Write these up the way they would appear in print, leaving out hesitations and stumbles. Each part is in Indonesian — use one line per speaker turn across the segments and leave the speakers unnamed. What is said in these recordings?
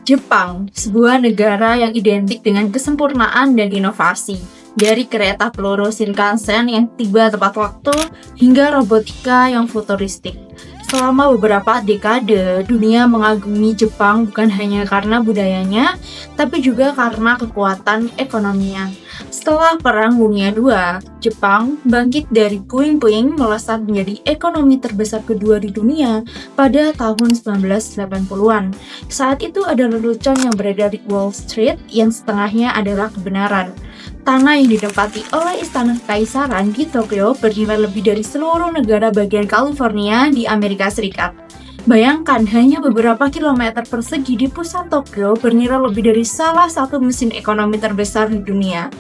Jepang, sebuah negara yang identik dengan kesempurnaan dan inovasi. Dari kereta peluru Shinkansen yang tiba tepat waktu, hingga robotika yang futuristik. Selama beberapa dekade, dunia mengagumi Jepang bukan hanya karena budayanya, tapi juga karena kekuatan ekonominya. Setelah Perang Dunia II, Jepang bangkit dari puing-puing melesat menjadi ekonomi terbesar kedua di dunia pada tahun 1980-an. Saat itu ada lelucon yang beredar di Wall Street yang setengahnya adalah kebenaran. Tanah yang ditempati oleh Istana Kekaisaran di Tokyo bernilai lebih dari seluruh negara bagian California di Amerika Serikat. Bayangkan hanya beberapa kilometer persegi di pusat Tokyo bernilai lebih dari salah satu mesin ekonomi terbesar di dunia.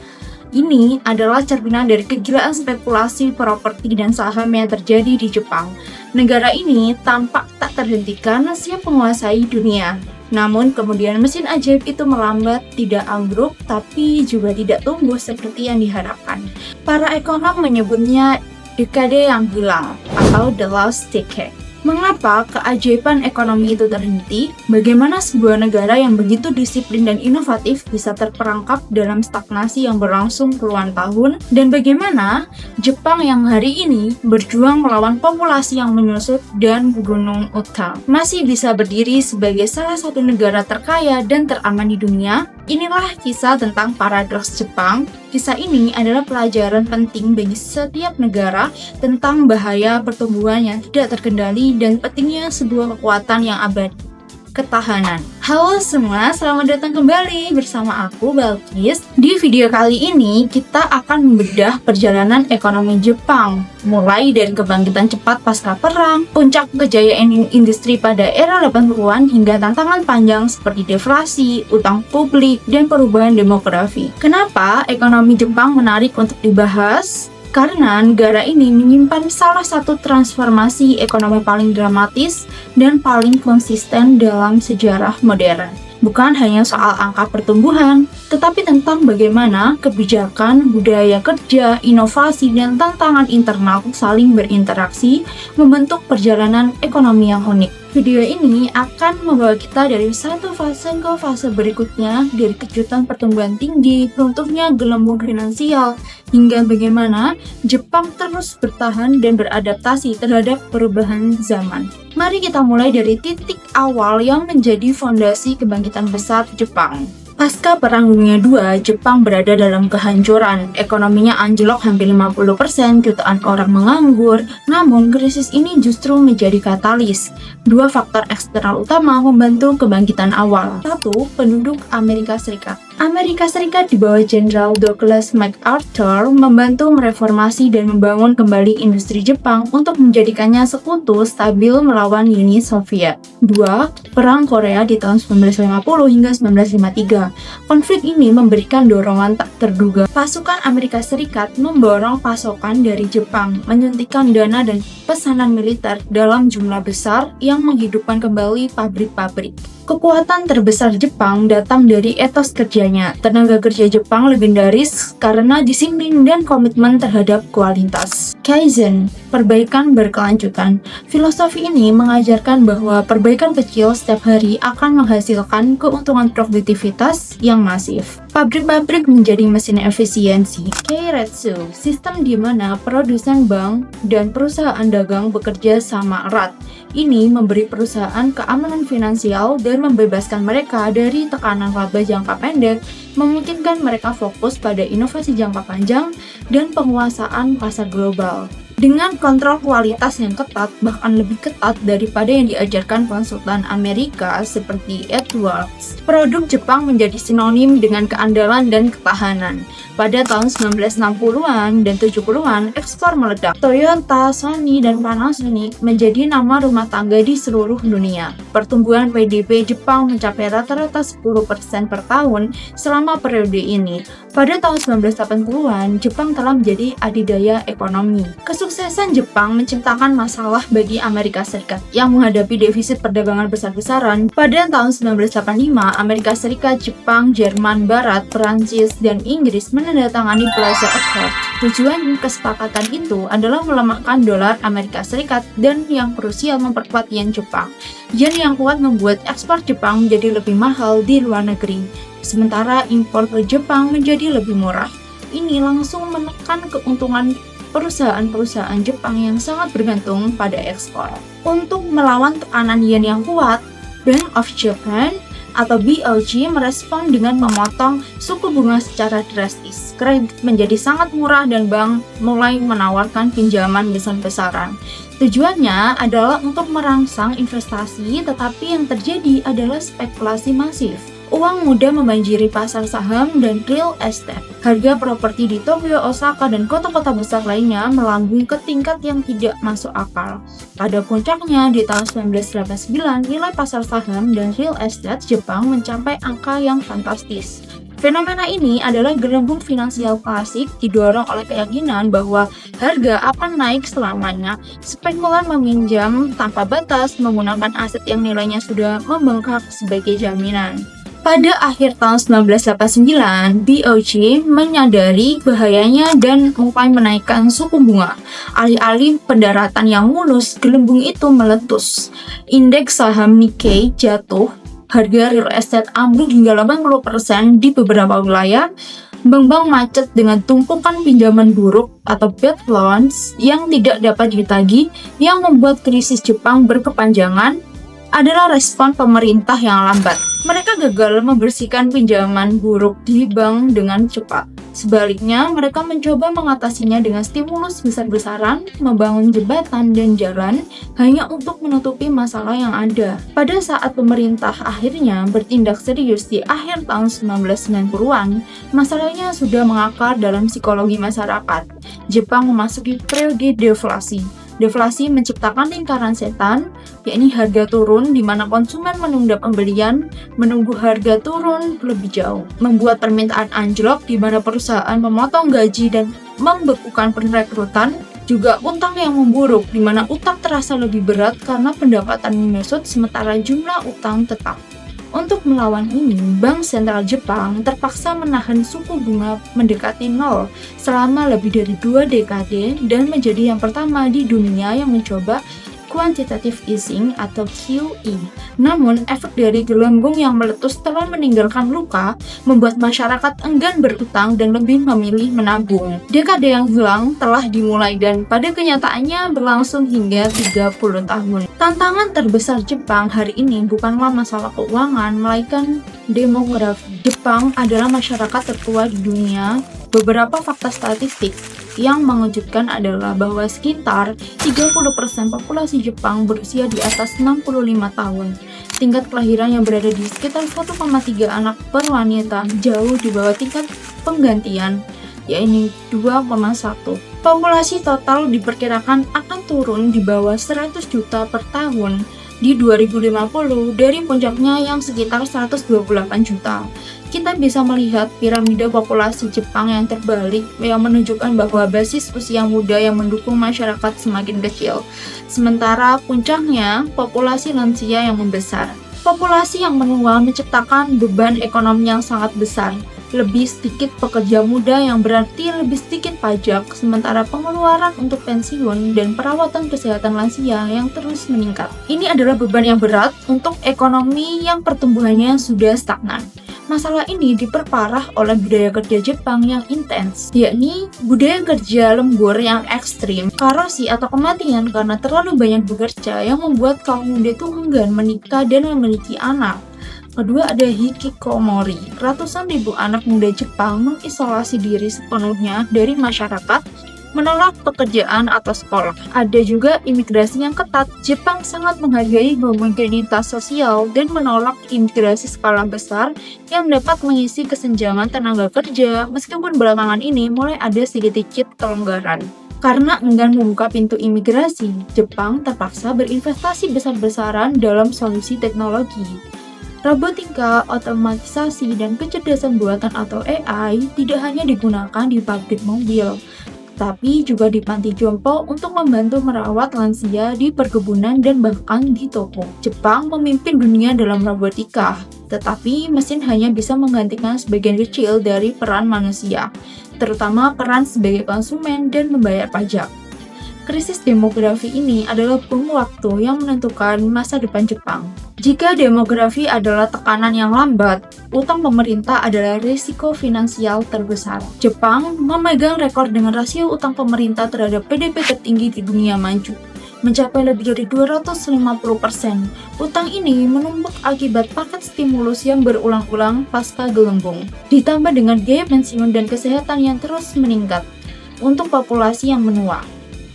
Ini adalah cerminan dari kegilaan spekulasi properti dan saham yang terjadi di Jepang. Negara ini tampak tak terhentikan siap menguasai dunia. Namun kemudian mesin ajaib itu melambat, tidak ambruk, tapi juga tidak tumbuh seperti yang diharapkan. Para ekonom menyebutnya dekade yang hilang atau the lost decade. Mengapa keajaiban ekonomi itu terhenti? Bagaimana sebuah negara yang begitu disiplin dan inovatif bisa terperangkap dalam stagnasi yang berlangsung puluhan tahun? Dan bagaimana Jepang yang hari ini berjuang melawan populasi yang menyusut dan gunung utang masih bisa berdiri sebagai salah satu negara terkaya dan teraman di dunia? Inilah kisah tentang paradoks Jepang. Kisah ini adalah pelajaran penting bagi setiap negara tentang bahaya pertumbuhan yang tidak terkendali dan pentingnya sebuah kekuatan yang abadi, ketahanan. Halo semua, selamat datang kembali bersama aku, Balkis. Di video kali ini, kita akan membedah perjalanan ekonomi Jepang, mulai dari kebangkitan cepat pasca perang, puncak kejayaan industri pada era 80-an, hingga tantangan panjang seperti deflasi, utang publik, dan perubahan demografi. Kenapa ekonomi Jepang menarik untuk dibahas? Karena negara ini menyimpan salah satu transformasi ekonomi paling dramatis dan paling konsisten dalam sejarah modern. Bukan hanya soal angka pertumbuhan, tetapi tentang bagaimana kebijakan, budaya kerja, inovasi, dan tantangan internal saling berinteraksi membentuk perjalanan ekonomi yang unik. Video ini akan membawa kita dari satu fase ke fase berikutnya, dari kejutan pertumbuhan tinggi, runtuhnya gelembung finansial, hingga bagaimana Jepang terus bertahan dan beradaptasi terhadap perubahan zaman. Mari kita mulai dari titik awal yang menjadi fondasi kebangkitan besar Jepang. Pasca Perang Dunia II, Jepang berada dalam kehancuran. Ekonominya anjlok hampir 50%, jutaan orang menganggur. Namun, krisis ini justru menjadi katalis. Dua faktor eksternal utama membantu kebangkitan awal. Satu, penduduk Amerika Serikat. Amerika Serikat di bawah Jenderal Douglas MacArthur membantu mereformasi dan membangun kembali industri Jepang untuk menjadikannya sekutu stabil melawan Uni Soviet. Dua, Perang Korea di tahun 1950 hingga 1953. Konflik ini memberikan dorongan tak terduga. Pasukan Amerika Serikat memborong pasokan dari Jepang, menyuntikkan dana dan pesanan militer dalam jumlah besar yang menghidupkan kembali pabrik-pabrik. Kekuatan terbesar Jepang datang dari etos kerjanya. Tenaga kerja Jepang legendaris karena disiplin dan komitmen terhadap kualitas. Kaizen, perbaikan berkelanjutan. Filosofi ini mengajarkan bahwa perbaikan kecil setiap hari akan menghasilkan keuntungan produktivitas yang masif. Pabrik-pabrik menjadi mesin efisiensi. Keiretsu, sistem di mana produsen bank dan perusahaan dagang bekerja sama erat. Ini memberi perusahaan keamanan finansial dan membebaskan mereka dari tekanan laba jangka pendek, memungkinkan mereka fokus pada inovasi jangka panjang dan penguasaan pasar global. Dengan kontrol kualitas yang ketat, bahkan lebih ketat daripada yang diajarkan konsultan Amerika seperti Edwards, produk Jepang menjadi sinonim dengan keandalan dan ketahanan. Pada tahun 1960-an dan 70-an, ekspor meledak. Toyota, Sony, dan Panasonic menjadi nama rumah tangga di seluruh dunia. Pertumbuhan PDB Jepang mencapai rata-rata 10% per tahun selama periode ini. Pada tahun 1980-an, Jepang telah menjadi adidaya ekonomi. Kesuksesan Jepang menciptakan masalah bagi Amerika Serikat yang menghadapi defisit perdagangan besar-besaran. Pada tahun 1985, Amerika Serikat, Jepang, Jerman Barat, Perancis, dan Inggris menandatangani Plaza Accord. Tujuan kesepakatan itu adalah melemahkan dolar Amerika Serikat dan yang krusial memperkuat yen Jepang. Yen yang kuat membuat ekspor Jepang menjadi lebih mahal di luar negeri, sementara impor ke Jepang menjadi lebih murah. Ini langsung menekan keuntungan perusahaan-perusahaan Jepang yang sangat bergantung pada ekspor. Untuk melawan tekanan yen yang kuat, Bank of Japan atau BOJ merespon dengan memotong suku bunga secara drastis. Kredit menjadi sangat murah dan bank mulai menawarkan pinjaman besar-besaran. Tujuannya adalah untuk merangsang investasi, tetapi yang terjadi adalah spekulasi masif. Uang mudah membanjiri pasar saham dan real estate. Harga properti di Tokyo, Osaka, dan kota-kota besar lainnya melambung ke tingkat yang tidak masuk akal. Pada puncaknya, di tahun 1989, nilai pasar saham dan real estate Jepang mencapai angka yang fantastis. Fenomena ini adalah gelembung finansial klasik didorong oleh keyakinan bahwa harga akan naik selamanya. Spekulan meminjam tanpa batas menggunakan aset yang nilainya sudah membengkak sebagai jaminan. Pada akhir tahun 1989, BOJ menyadari bahayanya dan mulai menaikkan suku bunga. Alih-alih pendaratan yang mulus, gelembung itu meletus. Indeks saham Nikkei jatuh, harga real estate ambruk hingga 80% di beberapa wilayah. Bank-bank macet dengan tumpukan pinjaman buruk atau bad loans yang tidak dapat ditagih, yang membuat krisis Jepang berkepanjangan adalah respon pemerintah yang lambat. Mereka gagal membersihkan pinjaman buruk di bank dengan cepat. Sebaliknya, mereka mencoba mengatasinya dengan stimulus besar-besaran, membangun jembatan dan jalan hanya untuk menutupi masalah yang ada. Pada saat pemerintah akhirnya bertindak serius di akhir tahun 1990-an, masalahnya sudah mengakar dalam psikologi masyarakat. Jepang memasuki periode deflasi. Deflasi menciptakan lingkaran setan, yakni harga turun di mana konsumen menunda pembelian, menunggu harga turun lebih jauh, membuat permintaan anjlok di mana perusahaan memotong gaji dan membekukan perekrutan, juga utang yang memburuk di mana utang terasa lebih berat karena pendapatan menyusut sementara jumlah utang tetap. Untuk melawan ini, Bank Sentral Jepang terpaksa menahan suku bunga mendekati nol selama lebih dari 2 dekade dan menjadi yang pertama di dunia yang mencoba quantitative easing atau QE. Namun, efek dari gelembung yang meletus telah meninggalkan luka, membuat masyarakat enggan berutang dan lebih memilih menabung. Dekade yang hilang telah dimulai dan pada kenyataannya berlangsung hingga 30 tahun. Tantangan terbesar Jepang hari ini bukanlah masalah keuangan, melainkan demografi. Jepang adalah masyarakat tertua di dunia. Beberapa fakta statistik yang mengejutkan adalah bahwa sekitar 30% populasi Jepang berusia di atas 65 tahun. Tingkat kelahiran yang berada di sekitar 1,3 anak per wanita jauh di bawah tingkat penggantian, yaitu 2,1. Populasi total diperkirakan akan turun di bawah 100 juta per tahun di 2050 dari puncaknya yang sekitar 128 juta. Kita bisa melihat piramida populasi Jepang yang terbalik yang menunjukkan bahwa basis usia muda yang mendukung masyarakat semakin kecil, sementara puncaknya populasi lansia yang membesar. Populasi yang menua menciptakan beban ekonomi yang sangat besar. Lebih sedikit pekerja muda yang berarti lebih sedikit pajak, sementara pengeluaran untuk pensiun dan perawatan kesehatan lansia yang terus meningkat. Ini adalah beban yang berat untuk ekonomi yang pertumbuhannya sudah stagnan. Masalah ini diperparah oleh budaya kerja Jepang yang intens, yakni budaya kerja lembur yang ekstrim, karosi atau kematian karena terlalu banyak bekerja yang membuat kaum muda itu enggan menikah dan memiliki anak. Kedua ada hikikomori. Ratusan ribu anak muda Jepang mengisolasi diri sepenuhnya dari masyarakat, menolak pekerjaan atau sekolah. Ada juga imigrasi yang ketat. Jepang sangat menghargai homogenitas sosial dan menolak imigrasi skala besar yang dapat mengisi kesenjangan tenaga kerja, meskipun belakangan ini mulai ada sedikit kelonggaran. Karena enggan membuka pintu imigrasi, Jepang terpaksa berinvestasi besar-besaran dalam solusi teknologi. Robotika, otomatisasi, dan kecerdasan buatan atau AI tidak hanya digunakan di pabrik mobil, tapi juga di panti jompo untuk membantu merawat lansia di perkebunan dan bahkan di toko. Jepang memimpin dunia dalam robotika, tetapi mesin hanya bisa menggantikan sebagian kecil dari peran manusia, terutama peran sebagai konsumen dan membayar pajak. Krisis demografi ini adalah bom waktu yang menentukan masa depan Jepang. Jika demografi adalah tekanan yang lambat, utang pemerintah adalah risiko finansial terbesar. Jepang memegang rekor dengan rasio utang pemerintah terhadap PDB tertinggi di dunia maju, mencapai lebih dari 250%. Utang ini menumpuk akibat paket stimulus yang berulang-ulang pasca gelembung, ditambah dengan biaya pensiun dan kesehatan yang terus meningkat untuk populasi yang menua.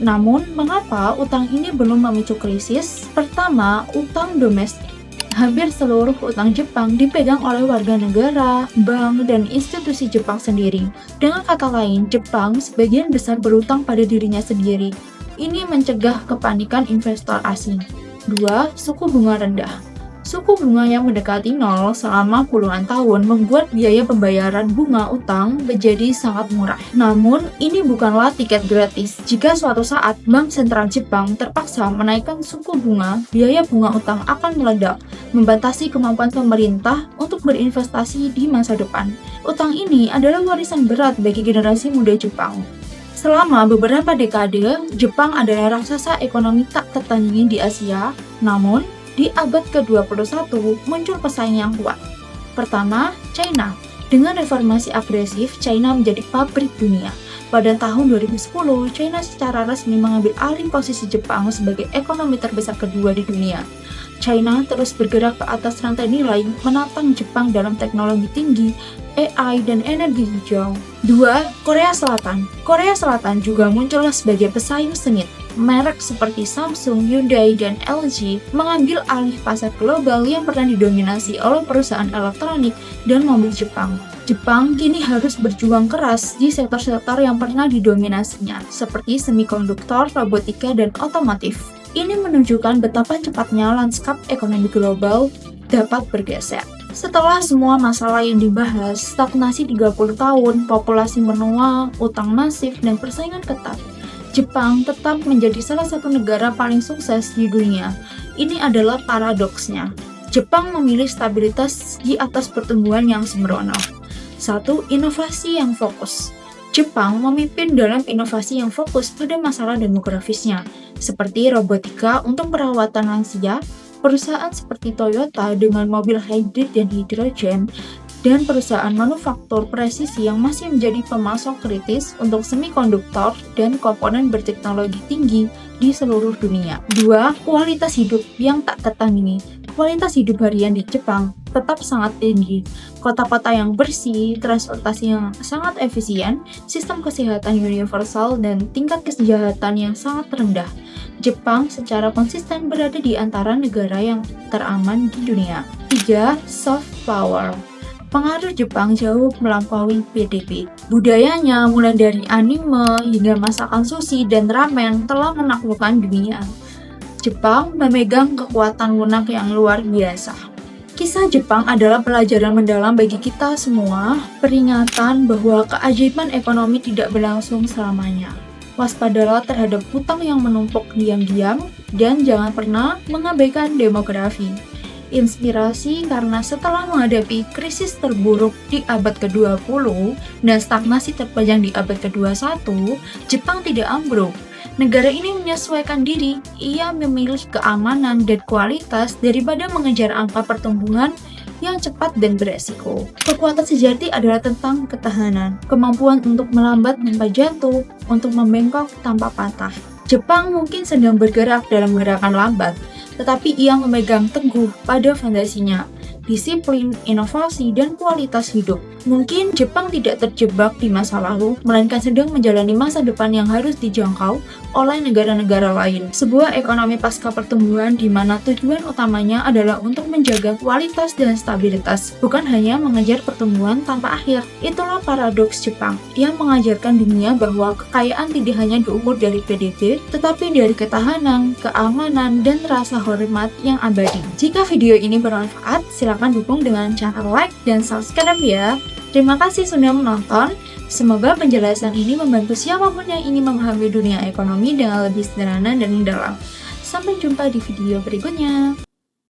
Namun, mengapa utang ini belum memicu krisis? Pertama, utang domestik. Hampir seluruh utang Jepang dipegang oleh warga negara, bank, dan institusi Jepang sendiri. Dengan kata lain, Jepang sebagian besar berutang pada dirinya sendiri. Ini mencegah kepanikan investor asing. 2. Suku bunga rendah. Suku bunga yang mendekati 0 selama puluhan tahun membuat biaya pembayaran bunga utang menjadi sangat murah. Namun, ini bukanlah tiket gratis. Jika suatu saat Bank Sentral Jepang terpaksa menaikkan suku bunga, biaya bunga utang akan meledak, membatasi kemampuan pemerintah untuk berinvestasi di masa depan. Utang ini adalah warisan berat bagi generasi muda Jepang. Selama beberapa dekade, Jepang adalah raksasa ekonomi tak tertandingi di Asia. Namun, di abad ke-21 muncul pesaing yang kuat. Pertama, China. Dengan reformasi agresif, China menjadi pabrik dunia. Pada tahun 2010, China secara resmi mengambil alih posisi Jepang sebagai ekonomi terbesar kedua di dunia. China terus bergerak ke atas rantai nilai, menantang Jepang dalam teknologi tinggi, AI, dan energi hijau. 2. Korea Selatan. Korea Selatan juga muncul sebagai pesaing sengit. Merek seperti Samsung, Hyundai, dan LG mengambil alih pasar global yang pernah didominasi oleh perusahaan elektronik dan mobil Jepang. Jepang kini harus berjuang keras di sektor-sektor yang pernah didominasinya, seperti semikonduktor, robotika, dan otomotif. Ini menunjukkan betapa cepatnya lanskap ekonomi global dapat bergeser. Setelah semua masalah yang dibahas, stagnasi 30 tahun, populasi menua, utang masif, dan persaingan ketat, Jepang tetap menjadi salah satu negara paling sukses di dunia. Ini adalah paradoksnya. Jepang memilih stabilitas di atas pertumbuhan yang sembrono. 1. Inovasi yang fokus. Jepang memimpin dalam inovasi yang fokus pada masalah demografisnya, seperti robotika untuk perawatan lansia, perusahaan seperti Toyota dengan mobil hybrid dan hidrogen, dan perusahaan manufaktur presisi yang masih menjadi pemasok kritis untuk semikonduktor dan komponen berteknologi tinggi di seluruh dunia. 2. Kualitas hidup yang tak tertandingi. Kualitas hidup harian di Jepang tetap sangat tinggi. Kota-kota yang bersih, transportasi yang sangat efisien, sistem kesehatan universal, dan tingkat kesejahteraan yang sangat rendah. Jepang secara konsisten berada di antara negara yang teraman di dunia. 3. Soft power. Pengaruh Jepang jauh melampaui PDB. Budayanya mulai dari anime hingga masakan sushi dan ramen telah menaklukkan dunia. Jepang memegang kekuatan lunak yang luar biasa. Kisah Jepang adalah pelajaran mendalam bagi kita semua, peringatan bahwa keajaiban ekonomi tidak berlangsung selamanya. Waspadalah terhadap hutang yang menumpuk diam-diam dan jangan pernah mengabaikan demografi. Inspirasi karena setelah menghadapi krisis terburuk di abad ke-20 dan stagnasi terpanjang di abad ke-21, Jepang tidak ambruk. Negara ini menyesuaikan diri, ia memilih keamanan dan kualitas daripada mengejar angka pertumbuhan yang cepat dan beresiko. Kekuatan sejati adalah tentang ketahanan, kemampuan untuk melambat tanpa jatuh, untuk membengkok tanpa patah. Jepang mungkin sedang bergerak dalam gerakan lambat, tetapi ia memegang teguh pada fondasinya, disiplin, inovasi, dan kualitas hidup. Mungkin Jepang tidak terjebak di masa lalu, melainkan sedang menjalani masa depan yang harus dijangkau oleh negara-negara lain. Sebuah ekonomi pasca pertumbuhan di mana tujuan utamanya adalah untuk menjaga kualitas dan stabilitas, bukan hanya mengejar pertumbuhan tanpa akhir. Itulah paradoks Jepang, yang mengajarkan dunia bahwa kekayaan tidak hanya diukur dari PDB, tetapi dari ketahanan, keamanan, dan rasa hormat yang abadi. Jika video ini bermanfaat, silakan dukung dengan cara like dan subscribe ya. Terima kasih sudah menonton. Semoga penjelasan ini membantu siapapun yang ingin memahami dunia ekonomi dengan lebih sederhana dan mendalam. Sampai jumpa di video berikutnya.